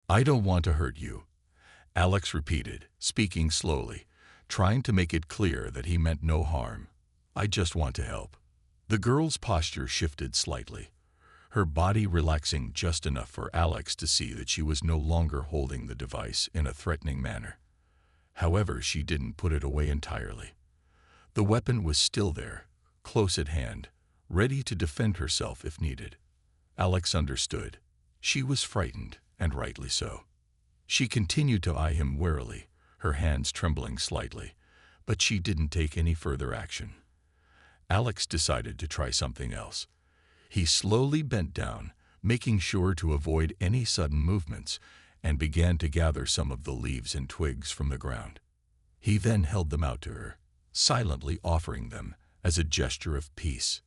"I don't want to hurt you," Alex repeated, speaking slowly, trying to make it clear that he meant no harm. "I just want to help." The girl's posture shifted slightly, her body relaxing just enough for Alex to see that she was no longer holding the device in a threatening manner. However, she didn't put it away entirely. The weapon was still there, close at hand, ready to defend herself if needed. Alex understood. She was frightened, and rightly so. She continued to eye him warily, her hands trembling slightly, but she didn't take any further action. Alex decided to try something else. He slowly bent down, making sure to avoid any sudden movements, and began to gather some of the leaves and twigs from the ground. He then held them out to her, silently offering them as a gesture of peace.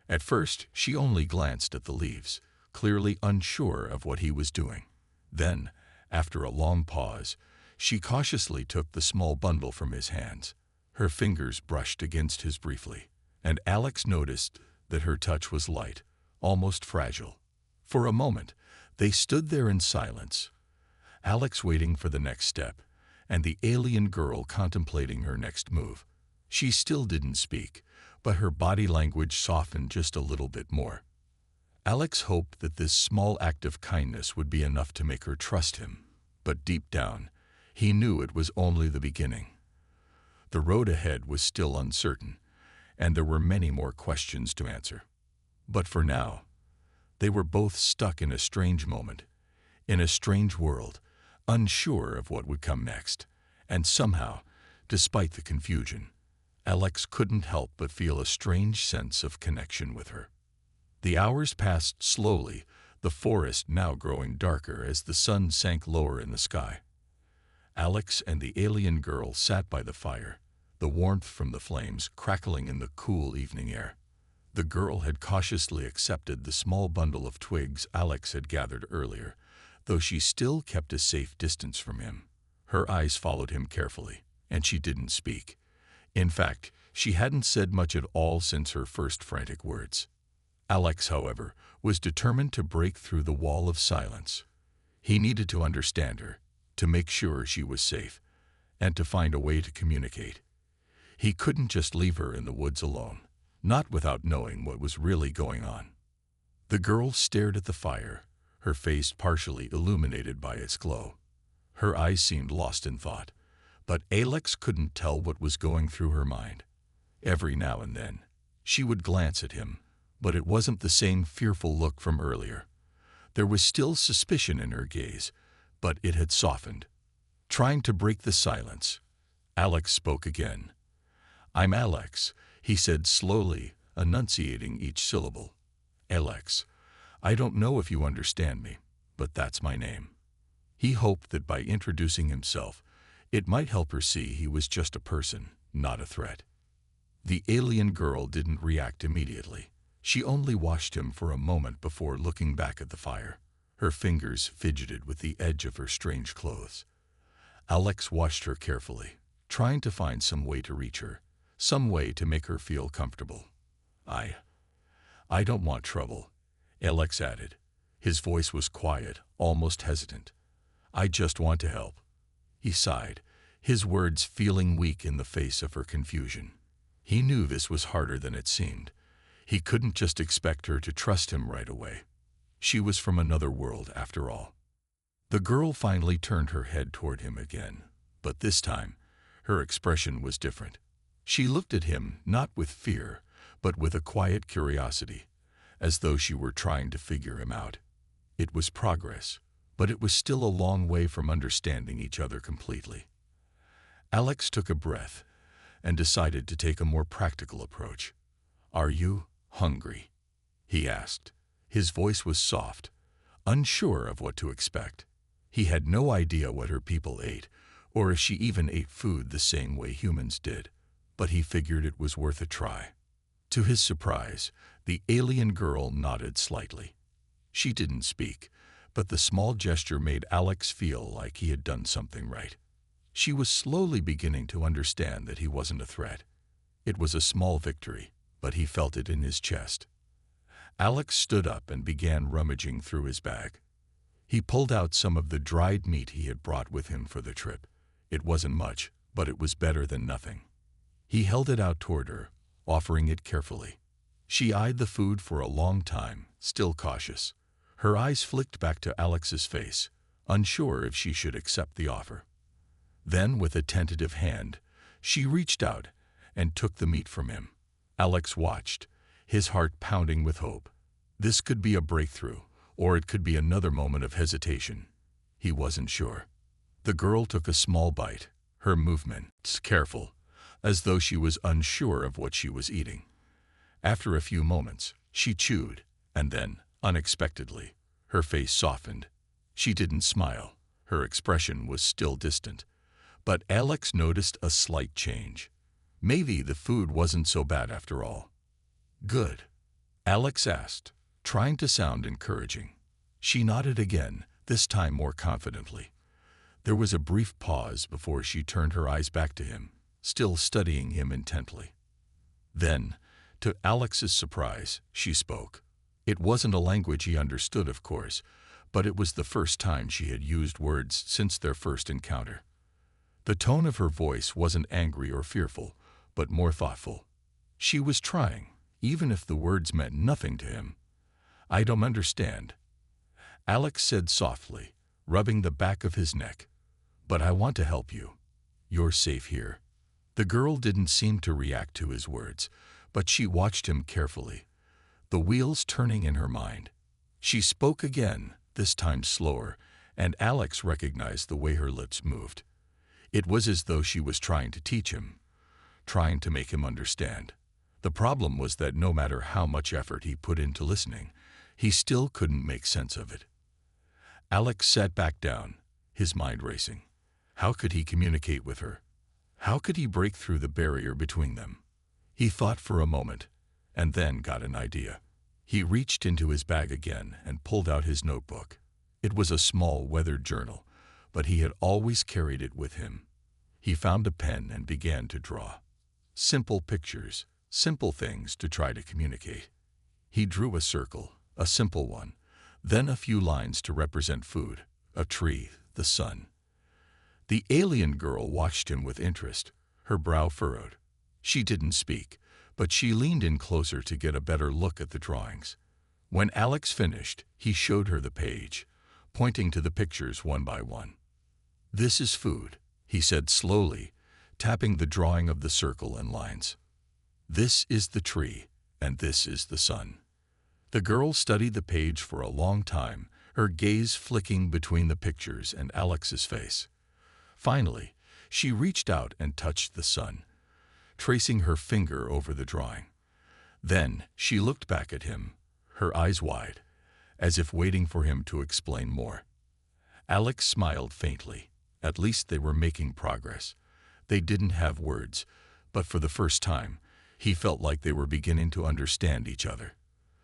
At first, she only glanced at the leaves, clearly unsure of what he was doing. Then, after a long pause, she cautiously took the small bundle from his hands. Her fingers brushed against his briefly, and Alex noticed that her touch was light, almost fragile. For a moment, they stood there in silence, Alex waiting for the next step, and the alien girl contemplating her next move. She still didn't speak, but her body language softened just a little bit more. Alex hoped that this small act of kindness would be enough to make her trust him, but deep down, he knew it was only the beginning. The road ahead was still uncertain, and there were many more questions to answer. But for now, they were both stuck in a strange moment, in a strange world, unsure of what would come next, and somehow, despite the confusion, Alex couldn't help but feel a strange sense of connection with her. The hours passed slowly, the forest now growing darker as the sun sank lower in the sky. Alex and the alien girl sat by the fire, the warmth from the flames crackling in the cool evening air. The girl had cautiously accepted the small bundle of twigs Alex had gathered earlier, though she still kept a safe distance from him. Her eyes followed him carefully, and she didn't speak. In fact, she hadn't said much at all since her first frantic words. Alex, however, was determined to break through the wall of silence. He needed to understand her, to make sure she was safe, and to find a way to communicate. He couldn't just leave her in the woods alone, not without knowing what was really going on. The girl stared at the fire, her face partially illuminated by its glow. Her eyes seemed lost in thought, but Alex couldn't tell what was going through her mind. Every now and then, she would glance at him, but it wasn't the same fearful look from earlier. There was still suspicion in her gaze, but it had softened. Trying to break the silence, Alex spoke again. "I'm Alex," he said slowly, enunciating each syllable. "Alex, I don't know if you understand me, but that's my name." He hoped that by introducing himself, it might help her see he was just a person, not a threat. The alien girl didn't react immediately. She only watched him for a moment before looking back at the fire. Her fingers fidgeted with the edge of her strange clothes. Alex watched her carefully, trying to find some way to reach her, some way to make her feel comfortable. I don't want trouble," Alex added. His voice was quiet, almost hesitant. "I just want to help." He sighed, his words feeling weak in the face of her confusion. He knew this was harder than it seemed. He couldn't just expect her to trust him right away. She was from another world, after all. The girl finally turned her head toward him again, but this time, her expression was different. She looked at him not with fear, but with a quiet curiosity, as though she were trying to figure him out. It was progress, but it was still a long way from understanding each other completely. Alex took a breath and decided to take a more practical approach. "Are you hungry?" he asked. His voice was soft, unsure of what to expect. He had no idea what her people ate, or if she even ate food the same way humans did, but he figured it was worth a try. To his surprise, the alien girl nodded slightly. She didn't speak, but the small gesture made Alex feel like he had done something right. She was slowly beginning to understand that he wasn't a threat. It was a small victory, but he felt it in his chest. Alex stood up and began rummaging through his bag. He pulled out some of the dried meat he had brought with him for the trip. It wasn't much, but it was better than nothing. He held it out toward her, offering it carefully. She eyed the food for a long time, still cautious. Her eyes flicked back to Alex's face, unsure if she should accept the offer. Then, with a tentative hand, she reached out and took the meat from him. Alex watched, his heart pounding with hope. This could be a breakthrough, or it could be another moment of hesitation. He wasn't sure. The girl took a small bite, her movements careful, as though she was unsure of what she was eating. After a few moments, she chewed, and then, unexpectedly, her face softened. She didn't smile. Her expression was still distant. But Alex noticed a slight change. Maybe the food wasn't so bad after all. "Good?" Alex asked, trying to sound encouraging. She nodded again, this time more confidently. There was a brief pause before she turned her eyes back to him, still studying him intently. Then, to Alex's surprise, she spoke. It wasn't a language he understood, of course, but it was the first time she had used words since their first encounter. The tone of her voice wasn't angry or fearful, but more thoughtful. She was trying, even if the words meant nothing to him. "I don't understand," Alex said softly, rubbing the back of his neck. "But I want to help you. You're safe here." The girl didn't seem to react to his words, but she watched him carefully, the wheels turning in her mind. She spoke again, this time slower, and Alex recognized the way her lips moved. It was as though she was trying to teach him, trying to make him understand. The problem was that no matter how much effort he put into listening, he still couldn't make sense of it. Alex sat back down, his mind racing. How could he communicate with her? How could he break through the barrier between them? He thought for a moment, and then got an idea. He reached into his bag again and pulled out his notebook. It was a small, weathered journal, but he had always carried it with him. He found a pen and began to draw. Simple pictures, simple things to try to communicate. He drew a circle, a simple one, then a few lines to represent food, a tree, the sun. The alien girl watched him with interest, her brow furrowed. She didn't speak, but she leaned in closer to get a better look at the drawings. When Alex finished, he showed her the page, pointing to the pictures one by one. "This is food," he said slowly, tapping the drawing of the circle and lines. "This is the tree, and this is the sun." The girl studied the page for a long time, her gaze flicking between the pictures and Alex's face. Finally, she reached out and touched the sun, tracing her finger over the drawing. Then she looked back at him, her eyes wide, as if waiting for him to explain more. Alex smiled faintly. At least they were making progress. They didn't have words, but for the first time, he felt like they were beginning to understand each other.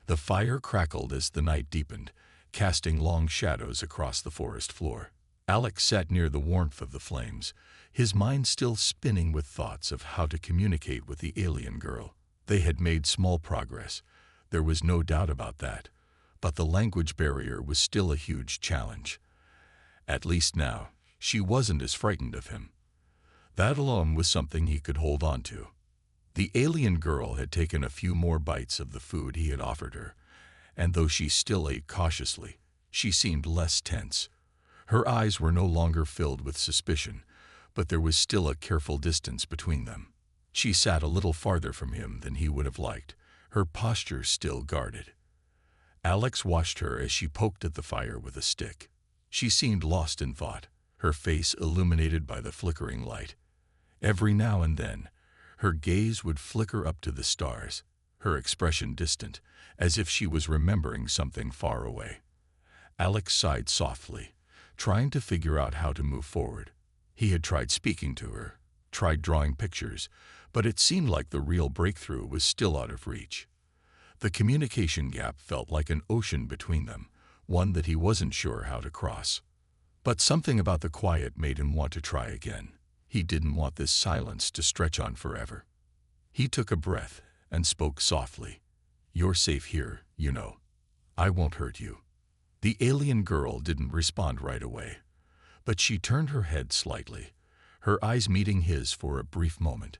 The fire crackled as the night deepened, casting long shadows across the forest floor. Alex sat near the warmth of the flames, his mind still spinning with thoughts of how to communicate with the alien girl. They had made small progress, there was no doubt about that, but the language barrier was still a huge challenge. At least now, she wasn't as frightened of him. That alone was something he could hold on to. The alien girl had taken a few more bites of the food he had offered her, and though she still ate cautiously, she seemed less tense. Her eyes were no longer filled with suspicion, but there was still a careful distance between them. She sat a little farther from him than he would have liked, her posture still guarded. Alex watched her as she poked at the fire with a stick. She seemed lost in thought, her face illuminated by the flickering light. Every now and then, her gaze would flicker up to the stars, her expression distant, as if she was remembering something far away. Alex sighed softly, trying to figure out how to move forward. He had tried speaking to her, tried drawing pictures, but it seemed like the real breakthrough was still out of reach. The communication gap felt like an ocean between them, one that he wasn't sure how to cross. But something about the quiet made him want to try again. He didn't want this silence to stretch on forever. He took a breath and spoke softly. "You're safe here, you know. I won't hurt you." The alien girl didn't respond right away, but she turned her head slightly, her eyes meeting his for a brief moment.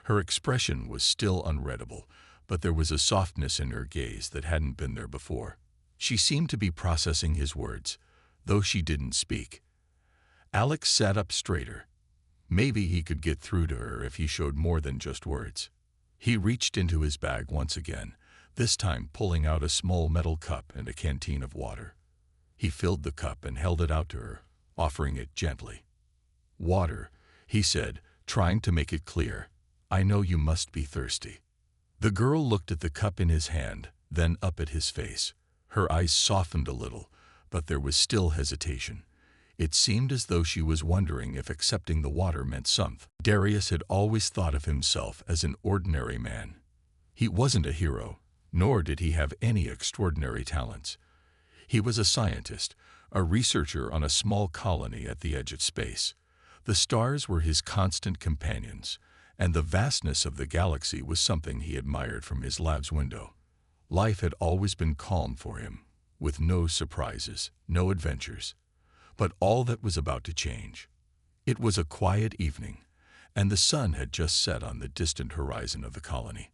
Her expression was still unreadable, but there was a softness in her gaze that hadn't been there before. She seemed to be processing his words, though she didn't speak. Alex sat up straighter. Maybe he could get through to her if he showed more than just words. He reached into his bag once again, this time pulling out a small metal cup and a canteen of water. He filled the cup and held it out to her, offering it gently. "Water," he said, trying to make it clear. "I know you must be thirsty." The girl looked at the cup in his hand, then up at his face. Her eyes softened a little, but there was still hesitation. It seemed as though she was wondering if accepting the water meant something. Darius had always thought of himself as an ordinary man. He wasn't a hero, nor did he have any extraordinary talents. He was a scientist, a researcher on a small colony at the edge of space. The stars were his constant companions, and the vastness of the galaxy was something he admired from his lab's window. Life had always been calm for him, with no surprises, no adventures. But all that was about to change. It was a quiet evening, and the sun had just set on the distant horizon of the colony.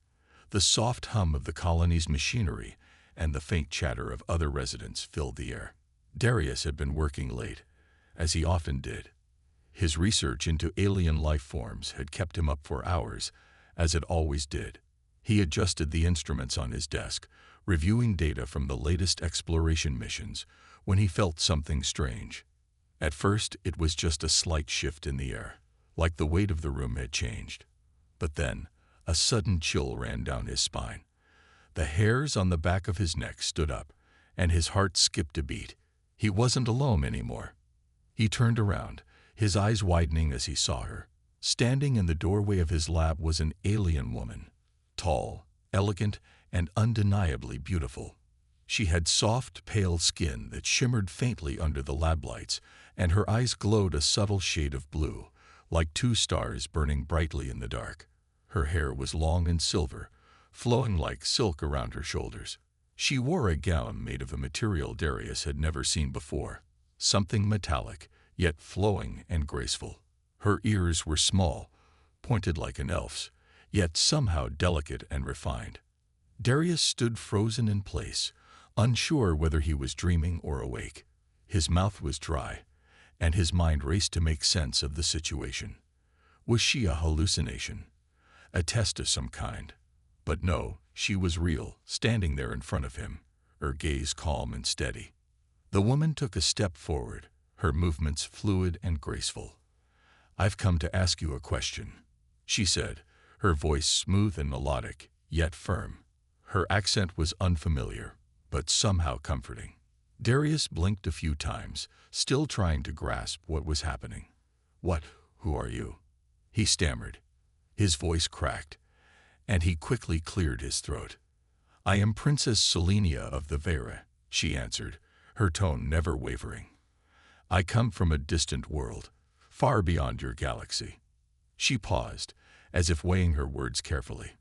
The soft hum of the colony's machinery and the faint chatter of other residents filled the air. Darius had been working late, as he often did. His research into alien life forms had kept him up for hours, as it always did. He adjusted the instruments on his desk, reviewing data from the latest exploration missions, when he felt something strange. At first, it was just a slight shift in the air, like the weight of the room had changed. But then, a sudden chill ran down his spine. The hairs on the back of his neck stood up, and his heart skipped a beat. He wasn't alone anymore. He turned around, his eyes widening as he saw her. Standing in the doorway of his lab was an alien woman, tall, elegant, and undeniably beautiful. She had soft, pale skin that shimmered faintly under the lab lights, and her eyes glowed a subtle shade of blue, like two stars burning brightly in the dark. Her hair was long and silver, flowing like silk around her shoulders. She wore a gown made of a material Darius had never seen before, something metallic, yet flowing and graceful. Her ears were small, pointed like an elf's, yet somehow delicate and refined. Darius stood frozen in place, unsure whether he was dreaming or awake. His mouth was dry, and his mind raced to make sense of the situation. Was she a hallucination? A test of some kind? But no, she was real, standing there in front of him, her gaze calm and steady. The woman took a step forward, her movements fluid and graceful. "I've come to ask you a question," she said, her voice smooth and melodic, yet firm. Her accent was unfamiliar, but somehow comforting. Darius blinked a few times, still trying to grasp what was happening. Who are you?" he stammered. His voice cracked, and he quickly cleared his throat. "I am Princess Selenia of the Vera," she answered, her tone never wavering. "I come from a distant world, far beyond your galaxy." She paused, as if weighing her words carefully.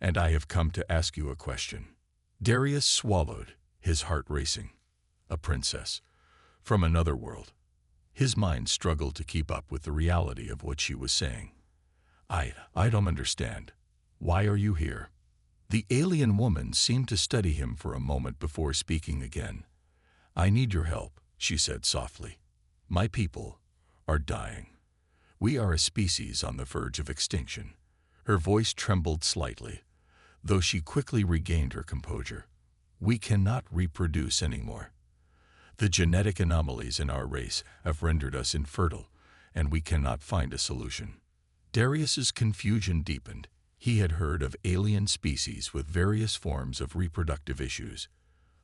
"And I have come to ask you a question." Darius swallowed, his heart racing. A princess, from another world. His mind struggled to keep up with the reality of what she was saying. I don't understand. Why are you here?" The alien woman seemed to study him for a moment before speaking again. "I need your help," she said softly. "My people are dying. We are a species on the verge of extinction." Her voice trembled slightly, though she quickly regained her composure. "We cannot reproduce anymore. The genetic anomalies in our race have rendered us infertile, and we cannot find a solution." Darius's confusion deepened. He had heard of alien species with various forms of reproductive issues,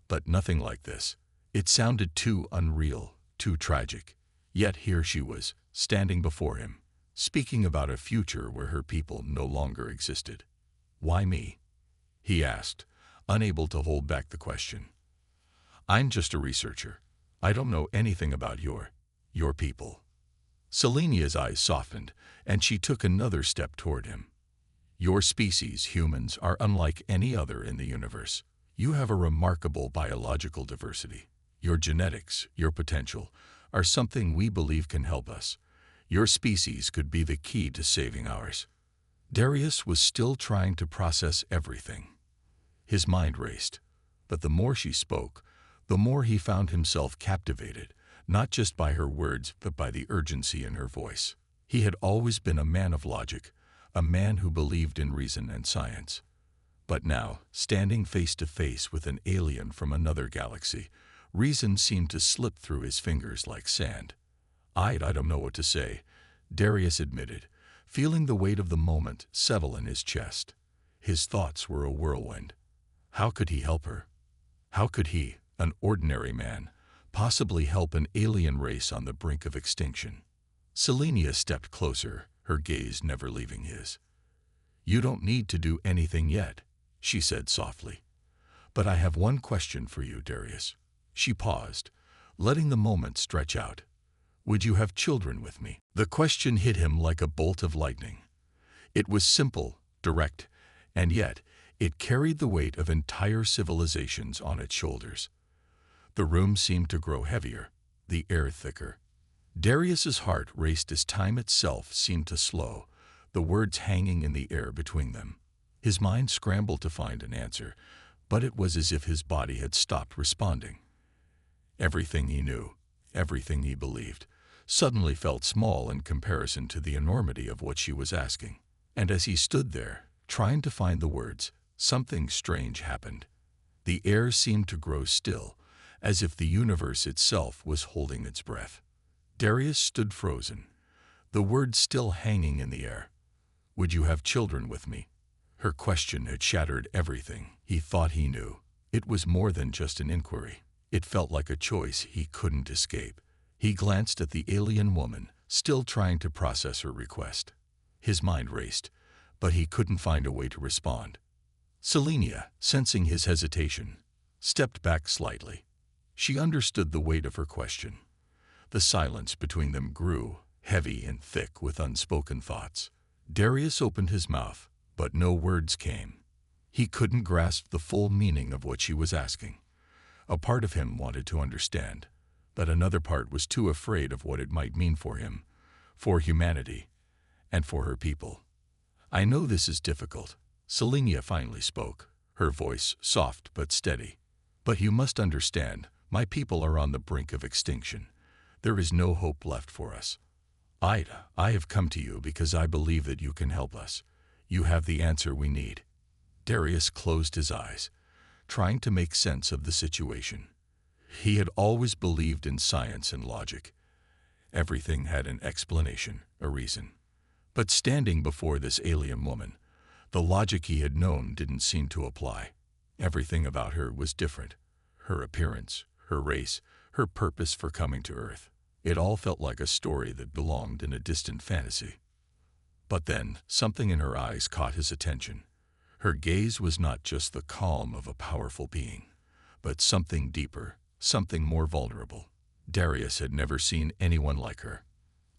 but nothing like this. It sounded too unreal, too tragic. Yet here she was, standing before him, speaking about a future where her people no longer existed. "Why me?" he asked, unable to hold back the question. "I'm just a researcher. I don't know anything about your people." Selenia's eyes softened, and she took another step toward him. "Your species, humans, are unlike any other in the universe. You have a remarkable biological diversity. Your genetics, your potential, are something we believe can help us. Your species could be the key to saving ours." Darius was still trying to process everything. His mind raced, but the more she spoke, the more he found himself captivated, not just by her words, but by the urgency in her voice. He had always been a man of logic, a man who believed in reason and science. But now, standing face to face with an alien from another galaxy, reason seemed to slip through his fingers like sand. I don't know what to say," Darius admitted, feeling the weight of the moment settle in his chest. His thoughts were a whirlwind. How could he help her? How could he, an ordinary man, possibly help an alien race on the brink of extinction? Selenia stepped closer, her gaze never leaving his. "You don't need to do anything yet," she said softly. "But I have one question for you, Darius." She paused, letting the moment stretch out. "Would you have children with me?" The question hit him like a bolt of lightning. It was simple, direct, and yet it carried the weight of entire civilizations on its shoulders. The room seemed to grow heavier, the air thicker. Darius's heart raced as time itself seemed to slow, the words hanging in the air between them. His mind scrambled to find an answer, but it was as if his body had stopped responding. Everything he knew, everything he believed, suddenly felt small in comparison to the enormity of what she was asking. And as he stood there, trying to find the words, something strange happened. The air seemed to grow still, as if the universe itself was holding its breath. Darius stood frozen, the words still hanging in the air. "Would you have children with me?" Her question had shattered everything he thought he knew. It was more than just an inquiry. It felt like a choice he couldn't escape. He glanced at the alien woman, still trying to process her request. His mind raced, but he couldn't find a way to respond. Selenia, sensing his hesitation, stepped back slightly. She understood the weight of her question. The silence between them grew, heavy and thick with unspoken thoughts. Darius opened his mouth, but no words came. He couldn't grasp the full meaning of what she was asking. A part of him wanted to understand, but another part was too afraid of what it might mean for him, for humanity, and for her people. "I know this is difficult," Selenia finally spoke, her voice soft but steady. "But you must understand, my people are on the brink of extinction. There is no hope left for us. I have come to you because I believe that you can help us. You have the answer we need." Darius closed his eyes, trying to make sense of the situation. He had always believed in science and logic. Everything had an explanation, a reason. But standing before this alien woman, the logic he had known didn't seem to apply. Everything about her was different. Her appearance, her race, her purpose for coming to Earth. It all felt like a story that belonged in a distant fantasy. But then, something in her eyes caught his attention. Her gaze was not just the calm of a powerful being, but something deeper, something more vulnerable. Darius had never seen anyone like her.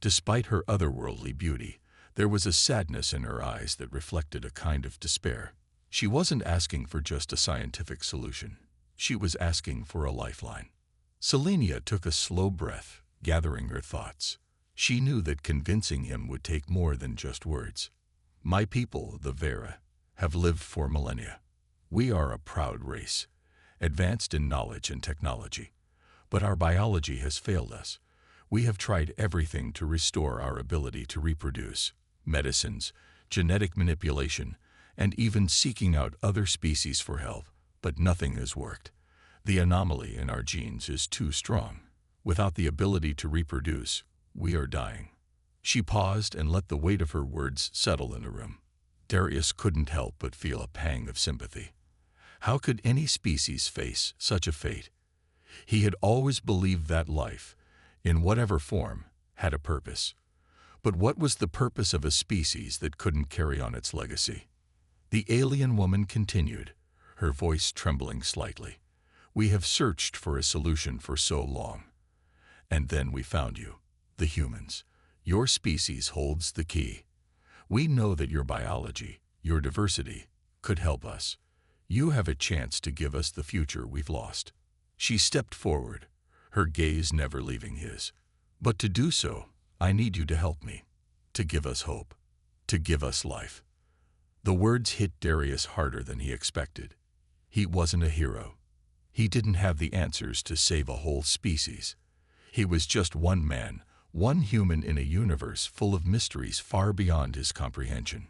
Despite her otherworldly beauty, there was a sadness in her eyes that reflected a kind of despair. She wasn't asking for just a scientific solution. She was asking for a lifeline. Selenia took a slow breath, gathering her thoughts. She knew that convincing him would take more than just words. "My people, the Vera, have lived for millennia. We are a proud race, advanced in knowledge and technology. But our biology has failed us. We have tried everything to restore our ability to reproduce. Medicines, genetic manipulation, and even seeking out other species for help, but nothing has worked. The anomaly in our genes is too strong. Without the ability to reproduce, we are dying." She paused and let the weight of her words settle in the room. Darius couldn't help but feel a pang of sympathy. How could any species face such a fate? He had always believed that life, in whatever form, had a purpose. But what was the purpose of a species that couldn't carry on its legacy? The alien woman continued, her voice trembling slightly. "We have searched for a solution for so long. And then we found you, the humans. Your species holds the key. We know that your biology, your diversity, could help us. You have a chance to give us the future we've lost." She stepped forward, her gaze never leaving his. "But to do so, I need you to help me, to give us hope, to give us life." The words hit Darius harder than he expected. He wasn't a hero. He didn't have the answers to save a whole species. He was just one man, one human in a universe full of mysteries far beyond his comprehension.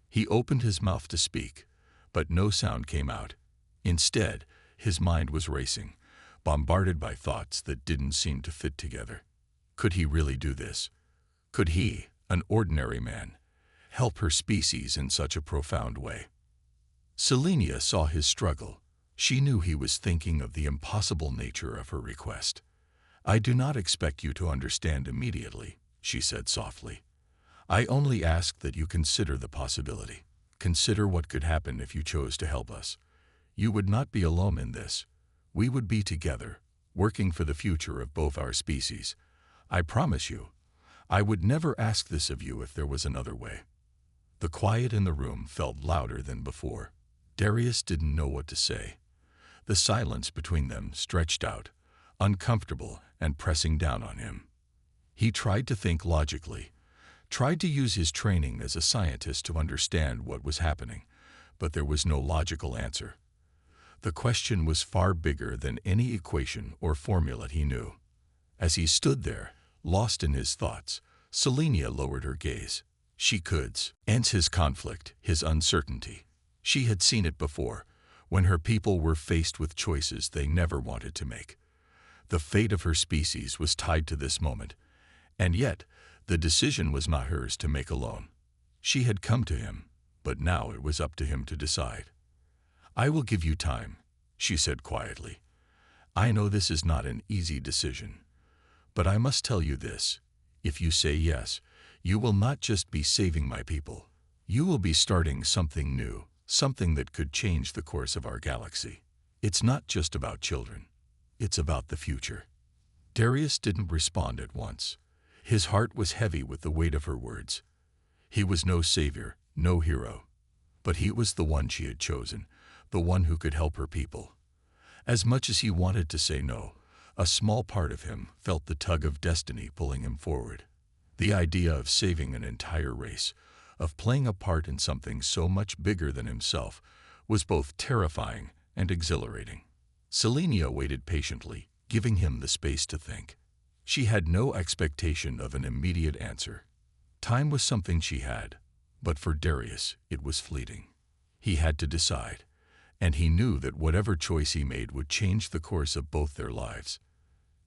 He opened his mouth to speak, but no sound came out. Instead, his mind was racing, bombarded by thoughts that didn't seem to fit together. Could he really do this? Could he, an ordinary man, help her species in such a profound way? Selenia saw his struggle. She knew he was thinking of the impossible nature of her request. "I do not expect you to understand immediately," she said softly. "I only ask that you consider the possibility. Consider what could happen if you chose to help us. You would not be alone in this. We would be together, working for the future of both our species. I promise you, I would never ask this of you if there was another way." The quiet in the room felt louder than before. Darius didn't know what to say. The silence between them stretched out, uncomfortable and pressing down on him. He tried to think logically, tried to use his training as a scientist to understand what was happening, but there was no logical answer. The question was far bigger than any equation or formula he knew. As he stood there, lost in his thoughts, Selenia lowered her gaze. She could sense his conflict, his uncertainty. She had seen it before, when her people were faced with choices they never wanted to make. The fate of her species was tied to this moment, and yet the decision was not hers to make alone. She had come to him, but now it was up to him to decide. "I will give you time," she said quietly. "I know this is not an easy decision, but I must tell you this. If you say yes, you will not just be saving my people. You will be starting something new, something that could change the course of our galaxy. It's not just about children. It's about the future." Darius didn't respond at once. His heart was heavy with the weight of her words. He was no savior, no hero. But he was the one she had chosen, the one who could help her people. As much as he wanted to say no, a small part of him felt the tug of destiny pulling him forward. The idea of saving an entire race, of playing a part in something so much bigger than himself, was both terrifying and exhilarating. Selenia waited patiently, giving him the space to think. She had no expectation of an immediate answer. Time was something she had, but for Darius it was fleeting. He had to decide, and he knew that whatever choice he made would change the course of both their lives.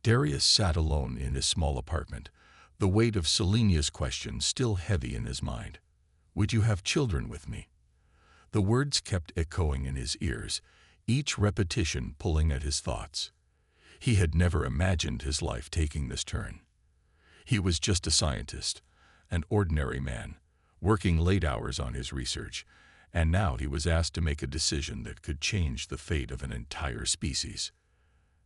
Darius sat alone in his small apartment, the weight of Selenia's question still heavy in his mind. "Would you have children with me?" The words kept echoing in his ears, each repetition pulling at his thoughts. He had never imagined his life taking this turn. He was just a scientist, an ordinary man, working late hours on his research, and now he was asked to make a decision that could change the fate of an entire species.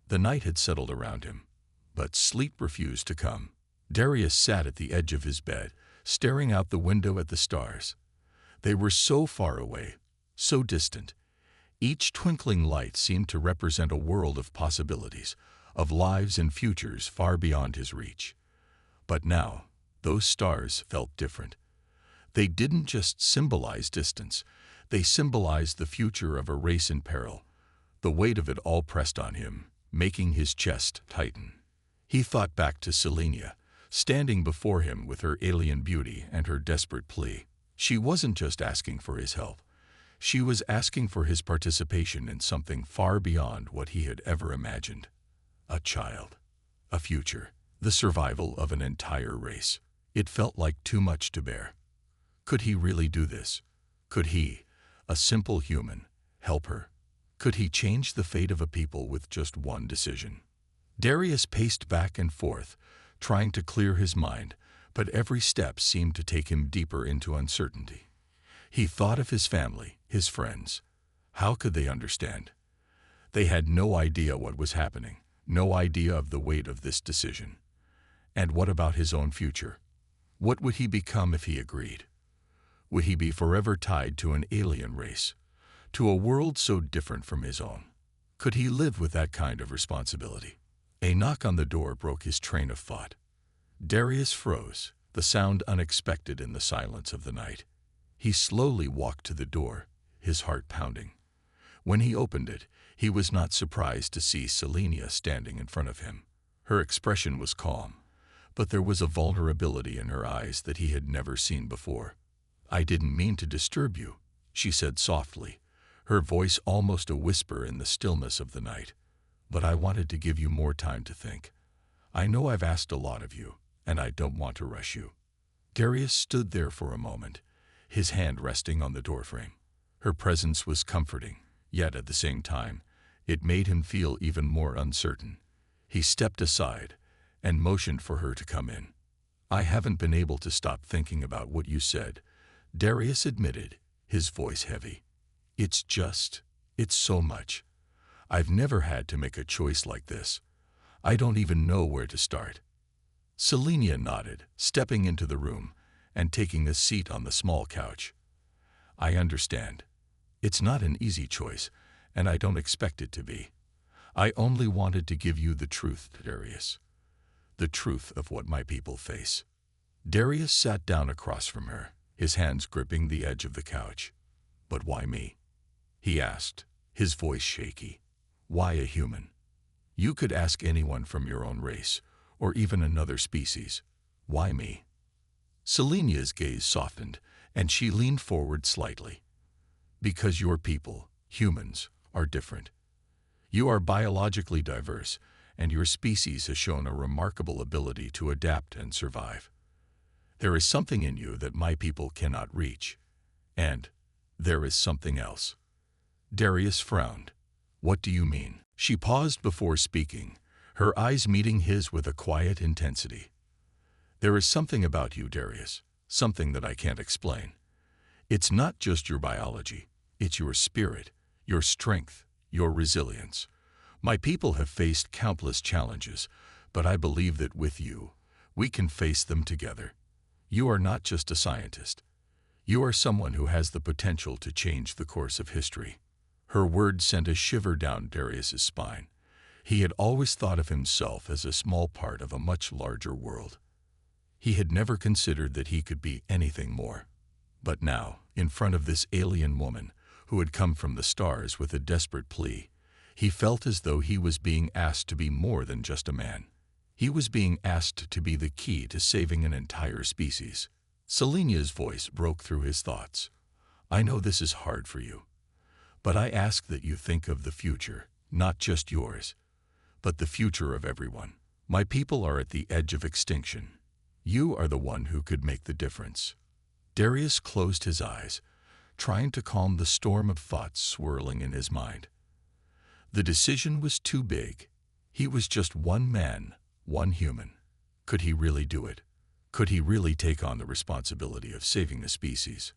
The night had settled around him, but sleep refused to come. Darius sat at the edge of his bed, staring out the window at the stars. They were so far away, so distant. Each twinkling light seemed to represent a world of possibilities, of lives and futures far beyond his reach. But now, those stars felt different. They didn't just symbolize distance, they symbolized the future of a race in peril. The weight of it all pressed on him, making his chest tighten. He thought back to Selenia, standing before him with her alien beauty and her desperate plea. She wasn't just asking for his help. She was asking for his participation in something far beyond what he had ever imagined. A child, a future, the survival of an entire race. It felt like too much to bear. Could he really do this? Could he, a simple human, help her? Could he change the fate of a people with just one decision? Darius paced back and forth, trying to clear his mind, but every step seemed to take him deeper into uncertainty. He thought of his family, his friends. How could they understand? They had no idea what was happening, no idea of the weight of this decision. And what about his own future? What would he become if he agreed? Would he be forever tied to an alien race, to a world so different from his own? Could he live with that kind of responsibility? A knock on the door broke his train of thought. Darius froze, the sound unexpected in the silence of the night. He slowly walked to the door, his heart pounding. When he opened it, he was not surprised to see Selenia standing in front of him. Her expression was calm, but there was a vulnerability in her eyes that he had never seen before. "I didn't mean to disturb you," she said softly, her voice almost a whisper in the stillness of the night. "But I wanted to give you more time to think. I know I've asked a lot of you, and I don't want to rush you." Darius stood there for a moment, his hand resting on the doorframe. Her presence was comforting, yet at the same time, it made him feel even more uncertain. He stepped aside and motioned for her to come in. "I haven't been able to stop thinking about what you said," Darius admitted, his voice heavy. It's so much. I've never had to make a choice like this. I don't even know where to start." Selenia nodded, stepping into the room and taking a seat on the small couch. "I understand. It's not an easy choice, and I don't expect it to be. I only wanted to give you the truth, Darius. The truth of what my people face." Darius sat down across from her, his hands gripping the edge of the couch. "But why me?" he asked, his voice shaky. "Why a human? You could ask anyone from your own race, or even another species. Why me?" Selenia's gaze softened, and she leaned forward slightly. "Because your people, humans, are different. You are biologically diverse, and your species has shown a remarkable ability to adapt and survive. There is something in you that my people cannot reach. And there is something else." Darius frowned. "What do you mean?" She paused before speaking, her eyes meeting his with a quiet intensity. "There is something about you, Darius, something that I can't explain. It's not just your biology, it's your spirit, your strength, your resilience. My people have faced countless challenges, but I believe that with you, we can face them together. You are not just a scientist. You are someone who has the potential to change the course of history." Her words sent a shiver down Darius's spine. He had always thought of himself as a small part of a much larger world. He had never considered that he could be anything more. But now, in front of this alien woman, who had come from the stars with a desperate plea, he felt as though he was being asked to be more than just a man. He was being asked to be the key to saving an entire species. Selenia's voice broke through his thoughts. "I know this is hard for you, but I ask that you think of the future, not just yours, but the future of everyone. My people are at the edge of extinction. You are the one who could make the difference." Darius closed his eyes, trying to calm the storm of thoughts swirling in his mind. The decision was too big. He was just one man, one human. Could he really do it? Could he really take on the responsibility of saving the species?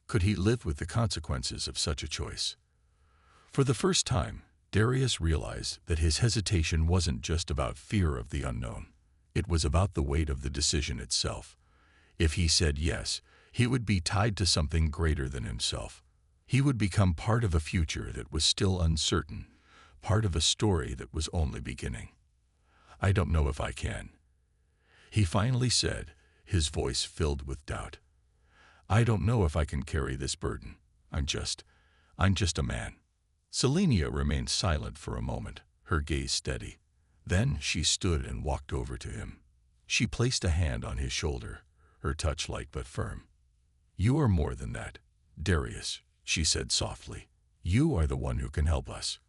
Could he live with the consequences of such a choice? For the first time, Darius realized that his hesitation wasn't just about fear of the unknown. It was about the weight of the decision itself. If he said yes, he would be tied to something greater than himself. He would become part of a future that was still uncertain, part of a story that was only beginning. "I don't know if I can," he finally said, his voice filled with doubt. "I don't know if I can carry this burden. I'm just a man." Selenia remained silent for a moment, her gaze steady. Then she stood and walked over to him. She placed a hand on his shoulder, her touch light but firm. "You are more than that, Darius," she said softly. "You are the one who can help us.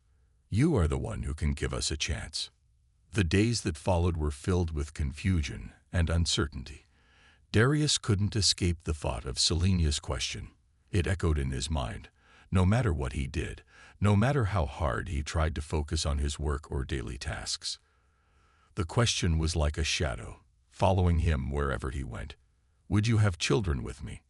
You are the one who can give us a chance." The days that followed were filled with confusion and uncertainty. Darius couldn't escape the thought of Selenia's question. It echoed in his mind. No matter what he did, no matter how hard he tried to focus on his work or daily tasks, the question was like a shadow, following him wherever he went. "Would you have children with me?"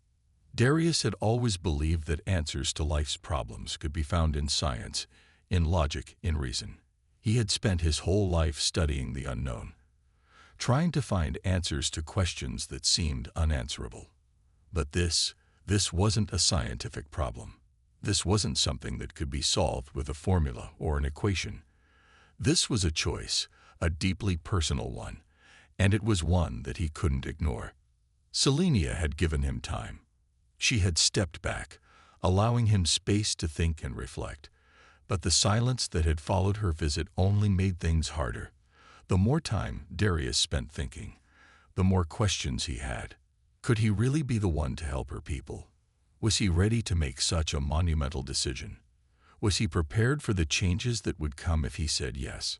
Darius had always believed that answers to life's problems could be found in science, in logic, in reason. He had spent his whole life studying the unknown, trying to find answers to questions that seemed unanswerable. But this wasn't a scientific problem. This wasn't something that could be solved with a formula or an equation. This was a a deeply personal one, and it was one that he couldn't ignore. Selenia had given him time. She had stepped back, allowing him space to think and reflect. But the silence that had followed her visit only made things harder. The more time Darius spent thinking, the more questions he had. Could he really be the one to help her people? Was he ready to make such a monumental decision? Was he prepared for the changes that would come if he said yes?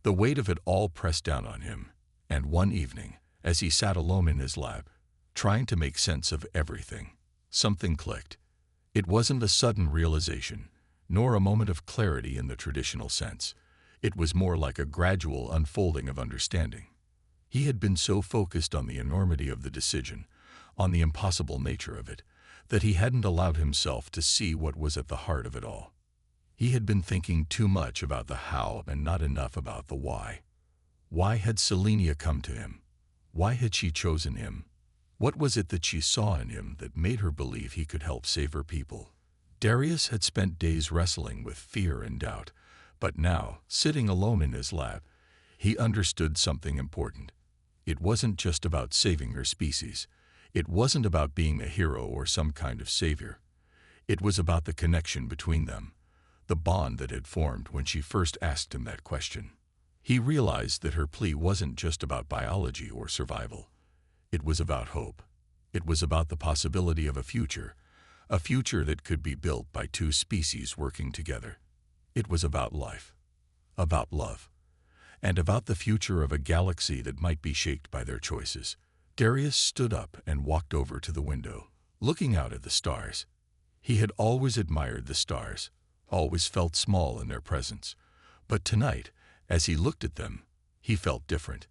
The weight of it all pressed down on him, and one evening, as he sat alone in his lab, trying to make sense of everything, something clicked. It wasn't a sudden realization, nor a moment of clarity in the traditional sense. It was more like a gradual unfolding of understanding. He had been so focused on the enormity of the decision, on the impossible nature of it, that he hadn't allowed himself to see what was at the heart of it all. He had been thinking too much about the how and not enough about the why. Why had Selenia come to him? Why had she chosen him? What was it that she saw in him that made her believe he could help save her people? Darius had spent days wrestling with fear and doubt, but now, sitting alone in his lab, he understood something important. It wasn't just about saving her species. It wasn't about being a hero or some kind of savior. It was about the connection between them, the bond that had formed when she first asked him that question. He realized that her plea wasn't just about biology or survival. It was about hope. It was about the possibility of a future that could be built by two species working together. It was about life, about love, and about the future of a galaxy that might be shaped by their choices. Darius stood up and walked over to the window, looking out at the stars. He had always admired the stars, always felt small in their presence. But tonight, as he looked at them, he felt different.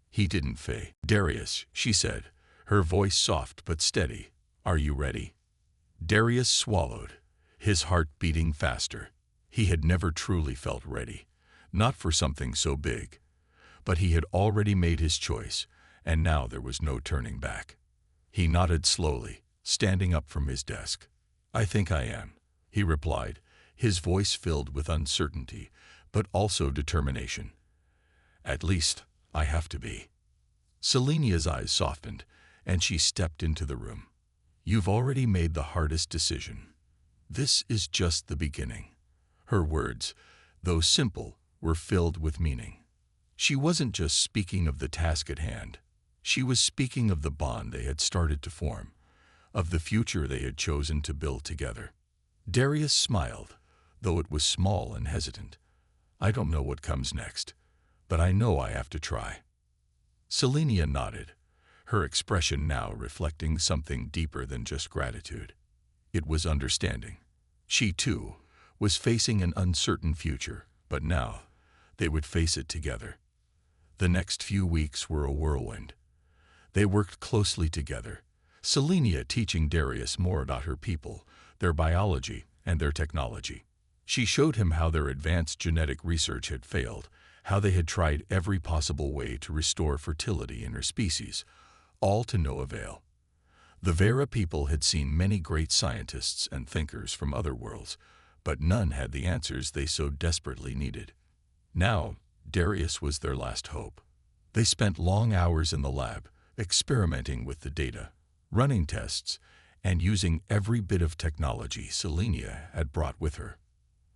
He didn't fade. "Darius," she said, her voice soft but steady, "are you ready?" Darius swallowed, his heart beating faster. He had never truly felt ready, not for something so big. But he had already made his choice, and now there was no turning back. He nodded slowly, standing up from his desk. "I think I am," he replied, his voice filled with uncertainty, but also determination. "At least, I have to be." Selenia's eyes softened, and she stepped into the room. "You've already made the hardest decision. This is just the beginning." Her words, though simple, were filled with meaning. She wasn't just speaking of the task at hand. She was speaking of the bond they had started to form, of the future they had chosen to build together. Darius smiled, though it was small and hesitant. "I don't know what comes next, but I know I have to try." Selenia nodded, her expression now reflecting something deeper than just gratitude. It was understanding. She, too, was facing an uncertain future, but now they would face it together. The next few weeks were a whirlwind. They worked closely together, Selenia teaching Darius more about her people, their biology, and their technology. She showed him how their advanced genetic research had failed, how they had tried every possible way to restore fertility in her species, all to no avail. The Vera people had seen many great scientists and thinkers from other worlds, but none had the answers they so desperately needed. Now, Darius was their last hope. They spent long hours in the lab, experimenting with the data, running tests, and using every bit of technology Selenia had brought with her.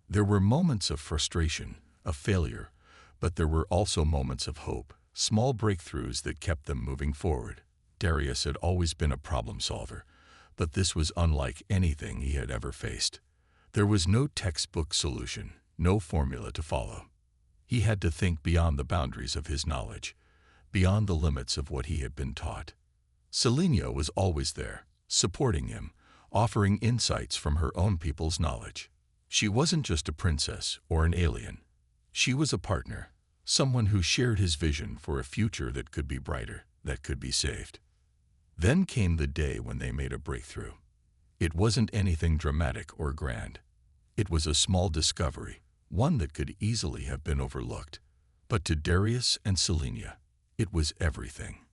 There were moments of frustration, of failure, but there were also moments of hope, small breakthroughs that kept them moving forward. Darius had always been a problem solver, but this was unlike anything he had ever faced. There was no textbook solution, no formula to follow. He had to think beyond the boundaries of his knowledge, beyond the limits of what he had been taught. Selenia was always there, supporting him, offering insights from her own people's knowledge. She wasn't just a princess or an alien. She was a partner, someone who shared his vision for a future that could be brighter, that could be saved. Then came the day when they made a breakthrough. It wasn't anything dramatic or grand. It was a small discovery, one that could easily have been overlooked. But to Darius and Selenia, it was everything.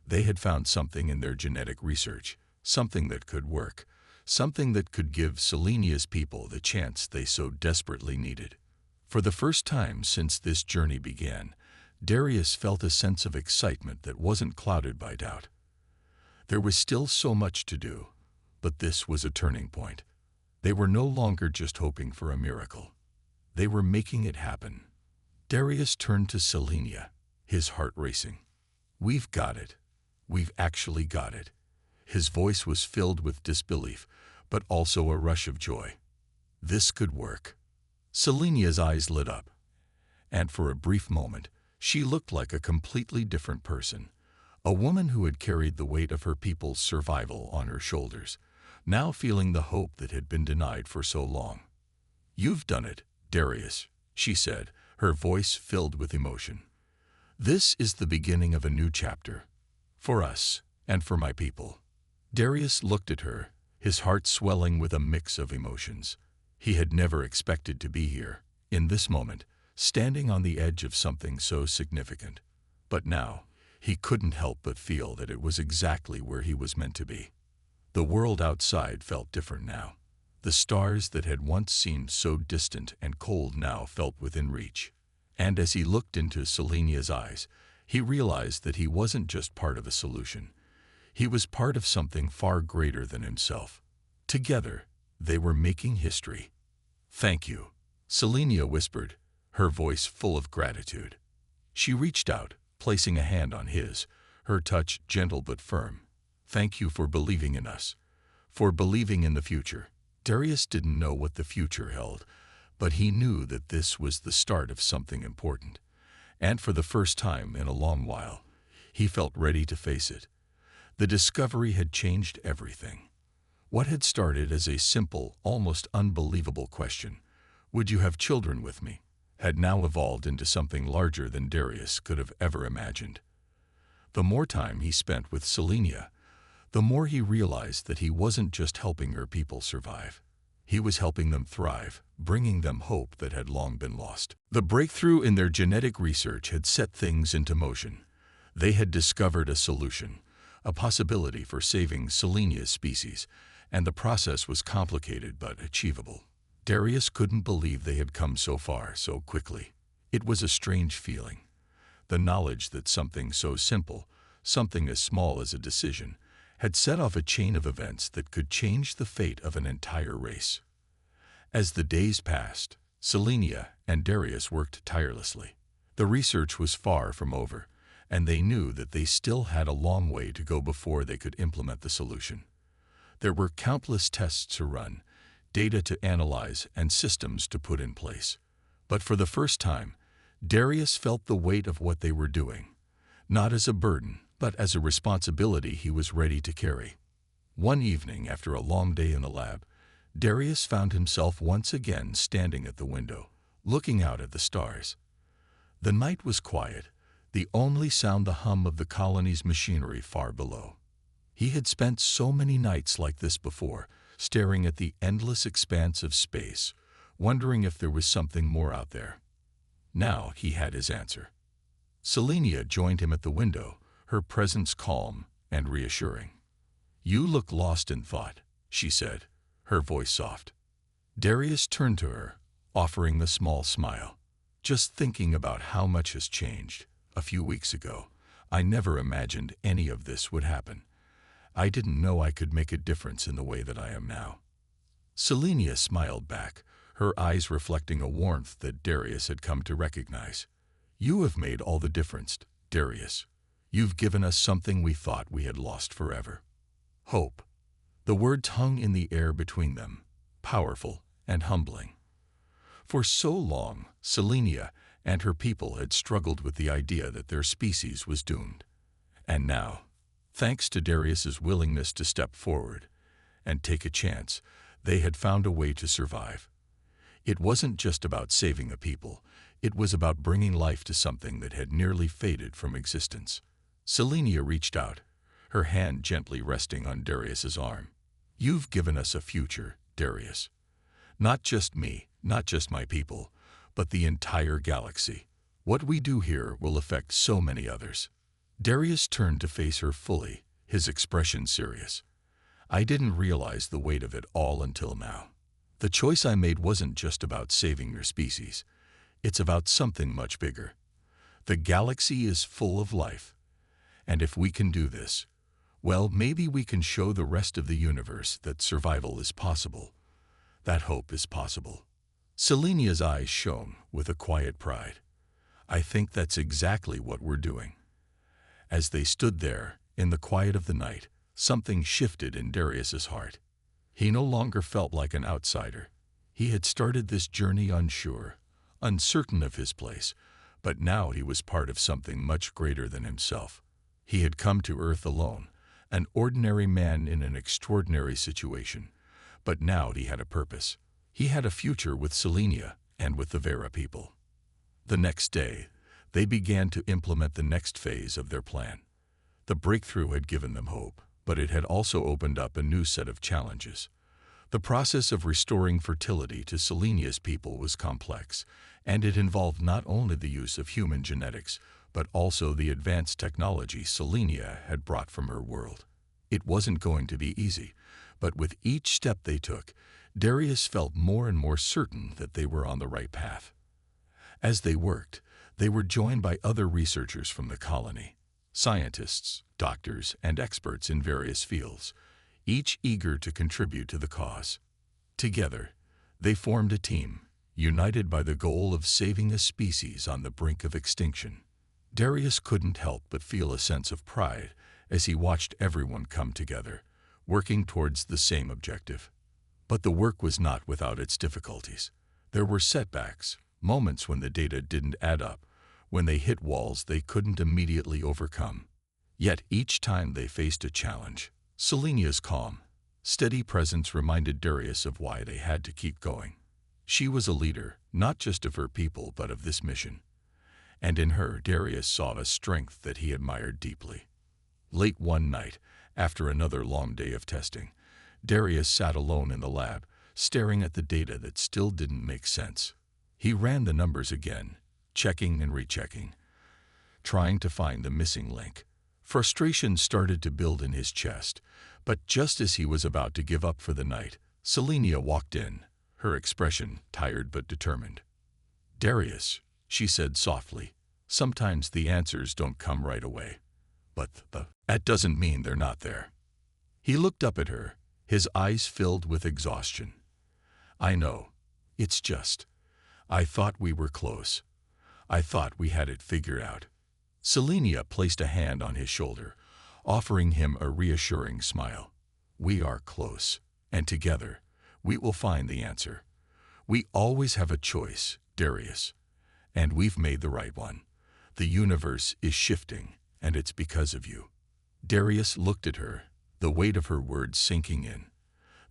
They had found something in their genetic research, something that could work, something that could give Selenia's people the chance they so desperately needed. For the first time since this journey began, Darius felt a sense of excitement that wasn't clouded by doubt. There was still so much to do, but this was a turning point. They were no longer just hoping for a miracle. They were making it happen. Darius turned to Selenia, his heart racing. "We've got it. We've actually got it." His voice was filled with disbelief, but also a rush of joy. This could work. Selenia's eyes lit up, and for a brief moment, she looked like a completely different person. A woman who had carried the weight of her people's survival on her shoulders, now feeling the hope that had been denied for so long. "You've done it, Darius," she said, her voice filled with emotion. "This is the beginning of a new chapter. For us, and for my people." Darius looked at her, his heart swelling with a mix of emotions. He had never expected to be here, in this moment, standing on the edge of something so significant. But now, he couldn't help but feel that it was exactly where he was meant to be. The world outside felt different now. The stars that had once seemed so distant and cold now felt within reach. And as he looked into Selenia's eyes, he realized that he wasn't just part of a solution. He was part of something far greater than himself. Together, they were making history. "Thank you," Selenia whispered, her voice full of gratitude. She reached out, placing a hand on his, her touch gentle but firm. "Thank you for believing in us, for believing in the future." Darius didn't know what the future held, but he knew that this was the start of something important. And for the first time in a long while, he felt ready to face it. The discovery had changed everything. What had started as a simple, almost unbelievable question, "Would you have children with me?" had now evolved into something larger than Darius could have ever imagined. The more time he spent with Selenia, the more he realized that he wasn't just helping her people survive. He was helping them thrive, bringing them hope that had long been lost. The breakthrough in their genetic research had set things into motion. They had discovered a solution, a possibility for saving Selenia's species, and the process was complicated but achievable. Darius couldn't believe they had come so far so quickly. It was a strange feeling. The knowledge that something so simple, something as small as a decision, had set off a chain of events that could change the fate of an entire race. As the days passed, Selenia and Darius worked tirelessly. The research was far from over, and they knew that they still had a long way to go before they could implement the solution. There were countless tests to run, data to analyze, and systems to put in place. But for the first time, Darius felt the weight of what they were doing, not as a burden, but as a responsibility he was ready to carry. One evening, after a long day in the lab, Darius found himself once again standing at the window, looking out at the stars. The night was quiet, the only sound the hum of the colony's machinery far below. He had spent so many nights like this before, staring at the endless expanse of space, wondering if there was something more out there. Now he had his answer. Selenia joined him at the window, her presence calm and reassuring. "You look lost in thought," she said, her voice soft. Darius turned to her, offering the small smile. "Just thinking about how much has changed. A few weeks ago, I never imagined any of this would happen. I didn't know I could make a difference in the way that I am now." Selenia smiled back, her eyes reflecting a warmth that Darius had come to recognize. "You have made all the difference, Darius. You've given us something we thought we had lost forever. Hope." The words hung in the air between them, powerful and humbling. For so long, Selenia and her people had struggled with the idea that their species was doomed. And now, thanks to Darius's willingness to step forward and take a chance, they had found a way to survive. It wasn't just about saving a people, it was about bringing life to something that had nearly faded from existence. Selenia reached out, her hand gently resting on Darius's arm. "You've given us a future, Darius. Not just me, not just my people, but the entire galaxy. What we do here will affect so many others." Darius turned to face her fully, his expression serious. "I didn't realize the weight of it all until now. The choice I made wasn't just about saving your species. It's about something much bigger. The galaxy is full of life, and if we can do this, well, maybe we can show the rest of the universe that survival is possible, that hope is possible. Selenia's eyes shone with a quiet pride. I think that's exactly what we're doing. As they stood there, in the quiet of the night, something shifted in Darius's heart. He no longer felt like an outsider. He had started this journey unsure, uncertain of his place, but now he was part of something much greater than himself. He had come to Earth alone, an ordinary man in an extraordinary situation, but now he had a purpose. He had a future with Selenia and with the Vera people. The next day, they began to implement the next phase of their plan. The breakthrough had given them hope, but it had also opened up a new set of challenges. The process of restoring fertility to Selenia's people was complex, and it involved not only the use of human genetics, but also the advanced technology Selenia had brought from her world. It wasn't going to be easy, but with each step they took, Darius felt more and more certain that they were on the right path. As they worked, they were joined by other researchers from the colony, scientists, doctors, and experts in various fields, each eager to contribute to the cause. Together, they formed a team, united by the goal of saving a species on the brink of extinction. Darius couldn't help but feel a sense of pride as he watched everyone come together, working towards the same objective. But the work was not without its difficulties. There were setbacks, moments when the data didn't add up, when they hit walls they couldn't immediately overcome. Yet each time they faced a challenge, Selenia's calm, steady presence reminded Darius of why they had to keep going. She was a leader, not just of her people but of this mission. And in her, Darius saw a strength that he admired deeply. Late one night, after another long day of testing, Darius sat alone in the lab, staring at the data that still didn't make sense. He ran the numbers again, checking and rechecking, trying to find the missing link. Frustration started to build in his chest, but just as he was about to give up for the night, Selenia walked in, her expression tired but determined. "Darius," she said softly, "sometimes the answers don't come right away. But that doesn't mean they're not there." He looked up at her, his eyes filled with exhaustion. "I know. It's just, I thought we were close. I thought we had it figured out." Selenia placed a hand on his shoulder, offering him a reassuring smile. "We are close, and together, we will find the answer. We always have a choice, Darius, and we've made the right one. The universe is shifting, and it's because of you." Darius looked at her, the weight of her words sinking in.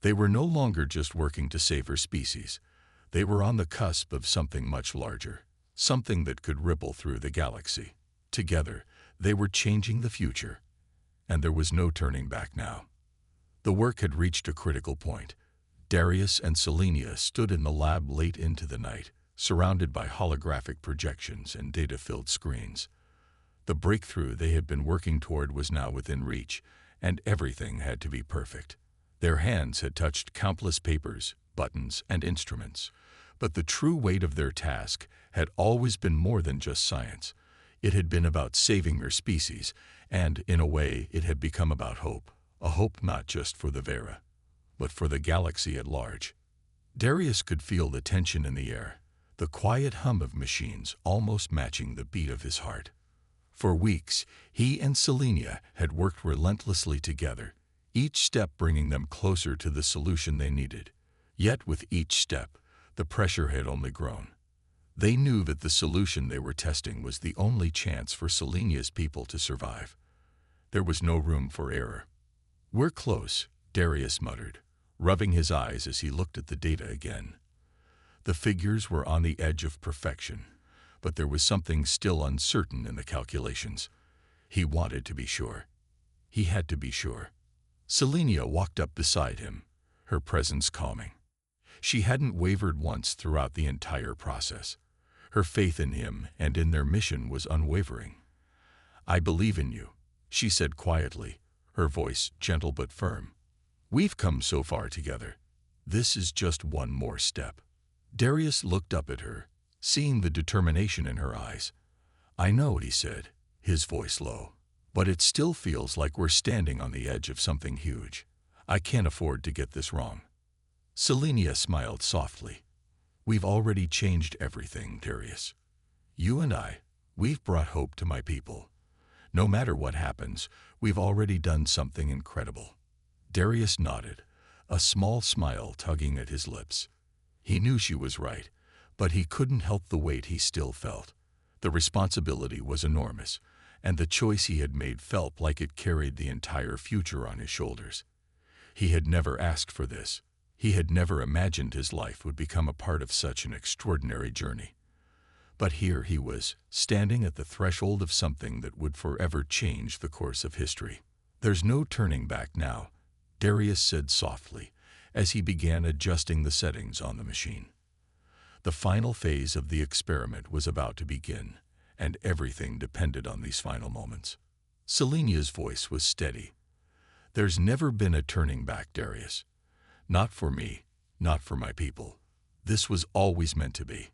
They were no longer just working to save her species. They were on the cusp of something much larger, something that could ripple through the galaxy. Together, they were changing the future, and there was no turning back now. The work had reached a critical point. Darius and Selenia stood in the lab late into the night, surrounded by holographic projections and data-filled screens. The breakthrough they had been working toward was now within reach, and everything had to be perfect. Their hands had touched countless papers, buttons, and instruments, but the true weight of their task had always been more than just science. It had been about saving their species, and, in a way, it had become about hope. A hope not just for the Vera, but for the galaxy at large. Darius could feel the tension in the air, the quiet hum of machines almost matching the beat of his heart. For weeks, he and Selenia had worked relentlessly together, each step bringing them closer to the solution they needed. Yet with each step, the pressure had only grown. They knew that the solution they were testing was the only chance for Selenia's people to survive. There was no room for error. "We're close," Darius muttered, rubbing his eyes as he looked at the data again. The figures were on the edge of perfection, but there was something still uncertain in the calculations. He wanted to be sure. He had to be sure. Selenia walked up beside him, her presence calming. She hadn't wavered once throughout the entire process. Her faith in him and in their mission was unwavering. "I believe in you," she said quietly, her voice gentle but firm. "We've come so far together. This is just one more step." Darius looked up at her, seeing the determination in her eyes. "I know," he said, his voice low, "but it still feels like we're standing on the edge of something huge. I can't afford to get this wrong." Selenia smiled softly. "We've already changed everything, Darius. You and I, we've brought hope to my people. No matter what happens, we've already done something incredible." Darius nodded, a small smile tugging at his lips. He knew she was right, but he couldn't help the weight he still felt. The responsibility was enormous, and the choice he had made felt like it carried the entire future on his shoulders. He had never asked for this. He had never imagined his life would become a part of such an extraordinary journey. But here he was, standing at the threshold of something that would forever change the course of history. "There's no turning back now," Darius said softly, as he began adjusting the settings on the machine. The final phase of the experiment was about to begin, and everything depended on these final moments. Selenia's voice was steady. "There's never been a turning back, Darius. Not for me, not for my people. This was always meant to be."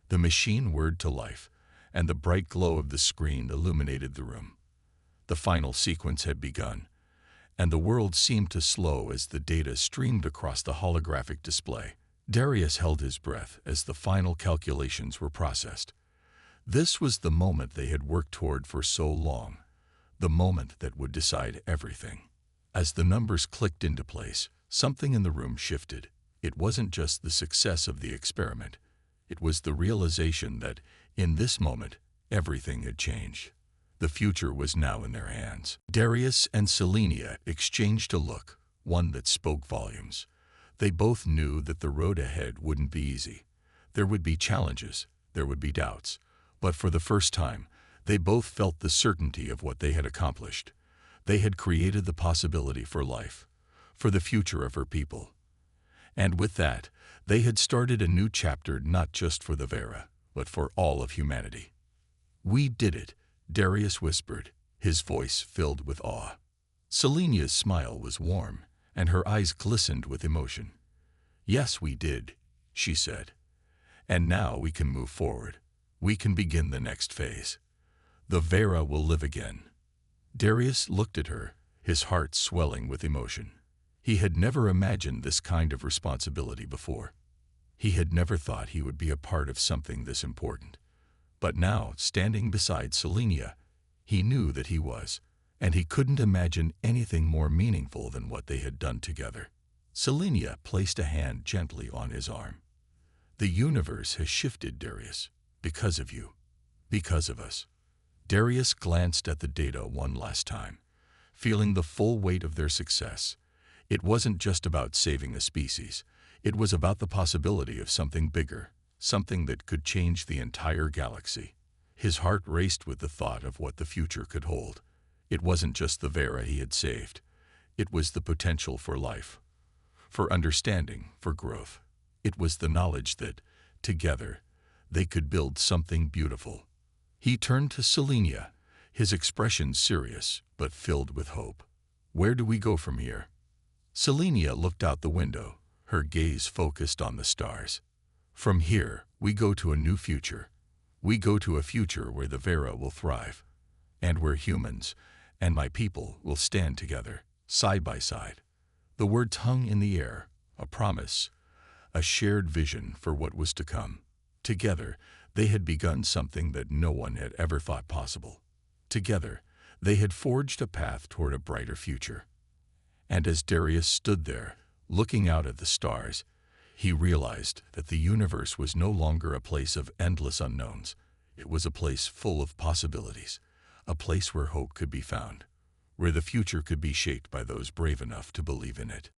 The machine whirred to life, and the bright glow of the screen illuminated the room. The final sequence had begun, and the world seemed to slow as the data streamed across the holographic display. Darius held his breath as the final calculations were processed. This was the moment they had worked toward for so long, the moment that would decide everything. As the numbers clicked into place, something in the room shifted. It wasn't just the success of the experiment. It was the realization that, in this moment, everything had changed. The future was now in their hands. Darius and Selenia exchanged a look, one that spoke volumes. They both knew that the road ahead wouldn't be easy. There would be challenges, there would be doubts, but for the first time, they both felt the certainty of what they had accomplished. They had created the possibility for life, for the future of her people. And with that, they had started a new chapter not just for the Vera, but for all of humanity. "We did it," Darius whispered, his voice filled with awe. Selenia's smile was warm, and her eyes glistened with emotion. "Yes, we did," she said. "And now we can move forward. We can begin the next phase. The Vera will live again." Darius looked at her, his heart swelling with emotion. He had never imagined this kind of responsibility before. He had never thought he would be a part of something this important. But now, standing beside Selenia, he knew that he was, and he couldn't imagine anything more meaningful than what they had done together. Selenia placed a hand gently on his arm. "The universe has shifted, Darius, because of you, because of us." Darius glanced at the data one last time, feeling the full weight of their success. It wasn't just about saving a species. It was about the possibility of something bigger, something that could change the entire galaxy. His heart raced with the thought of what the future could hold. It wasn't just the Vera he had saved. It was the potential for life, for understanding, for growth. It was the knowledge that, together, they could build something beautiful. He turned to Selenia, his expression serious but filled with hope. "Where do we go from here?" Selenia looked out the window, her gaze focused on the stars. "From here, we go to a new future. We go to a future where the Vera will thrive, and where humans and my people will stand together, side by side." The words hung in the air, a promise, a shared vision for what was to come. Together, they had begun something that no one had ever thought possible. Together, they had forged a path toward a brighter future. And as Darius stood there, looking out at the stars, he realized that the universe was no longer a place of endless unknowns. It was a place full of possibilities, a place where hope could be found, where the future could be shaped by those brave enough to believe in it.